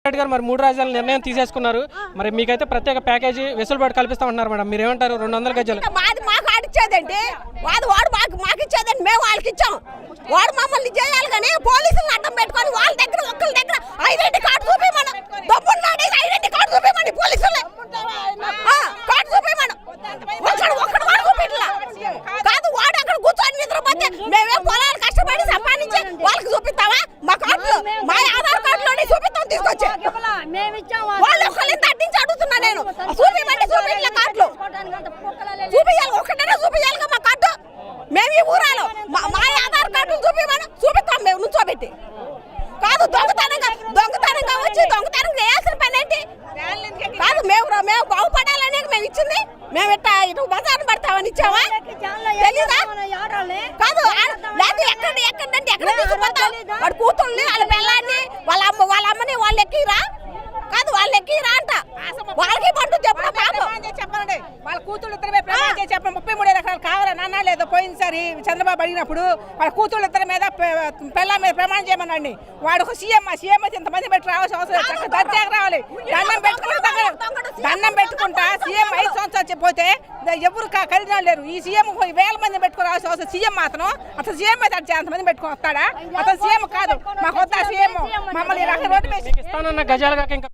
రెడ్డి గారు మరి 3 రాజధానుల నిర్ణయం తీసేసుకున్నారు. మరి మీకైతే ప్రత్యేక ప్యాకేజీ వెసులుబాటు కల్పిస్తామంటున్నారు మేడం, మీరు ఏమంటారు? 200 గజాలు మాది మాకు ఆడిచ్చేదండి, వాడు మాకు ఇచ్చేదండి, మేము వాళ్ళకి ఇచ్చాం. వాడు మమ్మల్ని చేయాలి కానీ పోలీసులను అడ్డం పెట్టుకొని వాళ్ళ దగ్గర ఒక్కరి దగ్గర ఐడెంటిటీ కార్డు చూపించమను, డబ్బున్నాడు ఐడెంటిటీ కార్డు చూపించమని పోలీసులే కార్డు చూపించమను. ఒక్కడు వాడు చూపించలా కాదు, వాడు అక్కడ కూర్చొని నిద్రపోతే మేమే పొలాలు కష్టపడి సంపాదించి వాళ్ళకి చూపిస్తావా? మా కార్డులు మా ఆధార్ కార్డులోనే చూపిస్తాం తీసుకొచ్చి వాళ్ళు ఒక్కళ్ళు తట్టించి అడుగుతున్నా నేను. చూపించండి, చూపించలే కార్డులు చూపించాలి, ఒక్కటైనా చూపించాలిగా మా కార్డు. మేము ఈ ఊరాలో మా ఆధార్ కార్డులు చూపిస్తాం మేము నుంచోబెట్టి. కాదు దొంగతనంగా వచ్చి దొంగతనం చేయాల్సిన పని ఏంటి? కాదు మేము బాగుపడాలని మేము ఇచ్చింది. మేము ఇటు బజార్ని పడతామని ఇచ్చావా? తెలీదా? కాదు లేదు, ఎక్కడంటే ఎక్కడ తీసుకుపోతాం? వాడు కూతుర్ని వాళ్ళ పిల్లాన్ని వాళ్ళ అమ్మని వాళ్ళు ఎక్కిరా? కాదు వాళ్ళు ఎక్కిరా అంట, వాళ్ళకి పండు చెప్పడం చెప్పండి. వాళ్ళ కూతుళ్ళు ఇద్దరు చెప్పండి 33 ఎకరాలు కావాలా నాన్న లేదో పోయినసారి చంద్రబాబు అడిగినప్పుడు వాళ్ళ కూతుళ్ళు ఇద్దరి మీద పిల్లల మీద ప్రమాణం చేయమనండి. వాడు ఒక సీఎం ఇంతమంది పెట్టి రావాల్సిన అవసరం దర్జాగా రావాలి. దండం పెట్టుకుంటా సీఎం 5 సంవత్సరాలు పోతే ఎవరు కలిగిన లేరు. ఈ సీఎం 1000 మంది పెట్టుకుని రావాల్సిన అవసరం సీఎం మాత్రం అసలు సీఎం అయితే అంతమంది పెట్టుకుని వస్తాడా? అతను సీఎం కాదు, మాకు వద్దా సీఎం. మమ్మల్ని రోడ్డు వేసి ఇస్తానన్న గజాలుగా ఇంకా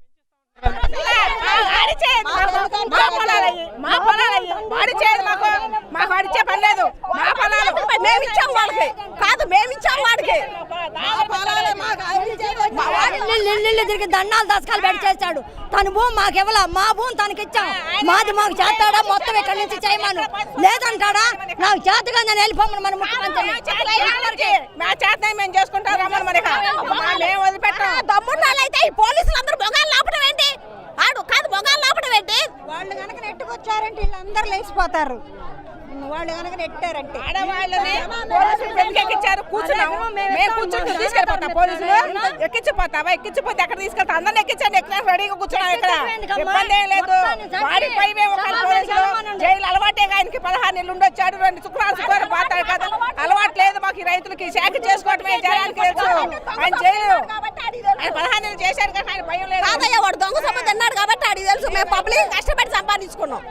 మాకు అడిచే పని లేదు. మా పొలాలు మేము ఇచ్చాం వాళ్ళకి, కాదు మేము ఇచ్చాం వాడికి. తిరిగి దండాలు దశకాలు పెట్టి చేస్తాడు. తన భూమి మాకు ఇవ్వాల, మా భూమి తనకి ఇచ్చాం. మాది మాకు చేస్తాడా? మొత్తం ఇక్కడి నుంచి చేయమను. లేదంటాడా? నాకు చేతగా నేను వెళ్ళిపోమను మన ముఖ్యమంత్రి. మా చేత మేము చేసుకుంటాం రమ్మని మరి మేము వదిలిపెట్టాం. దమ్మున్నాళ్ళైతే ఈ పోలీసులు అందరూ బొగాలు లాపడం ఏంటి? ఆడు కాదు బొగాలు లాపడం ఏంటి? వాళ్ళు కనుక నెట్టుకొచ్చారంటే వీళ్ళందరూ లేచిపోతారు. వాళ్ళు కనుక నెట్టారంటే ఆడవాళ్ళని పోలీసులు ఎక్కించారు. కూర్చున్నాము మేము కూర్చుంటూ తీసుకెళ్ళిపోతాం. పోలీసులు ఎక్కించిపోతావా? ఎక్కించిపోతే ఎక్కడ తీసుకెళ్తా? అందరిని ఎక్కించండి, ఎక్కడ రెడీగా కూర్చున్నాం. ఇక్కడ ఇబ్బంది ఏం లేదు. వాడిపై మేము పోలీసులు జైలు అలవాటే. ఆయనకి 15 నెలలు ఉండొచ్చాడు, 2 శుక్రవారం పోతాడు కదా. అలవాటు లేదు మాకు. ఈ రైతులకి శాఖ చేసుకోవటమే జనానికి తెలుసు. ఆయన జైలు ఆయన 15 నెలలు చేశారు కానీ ఆయన భయం లేదు. కాదయ్యా వాడు దొంగ సంబంధం అన్నాడు కాబట్టి ఆడికి తెలుసు. మేము పబ్లిక్ కష్టపడి సంపాదించుకున్నాం.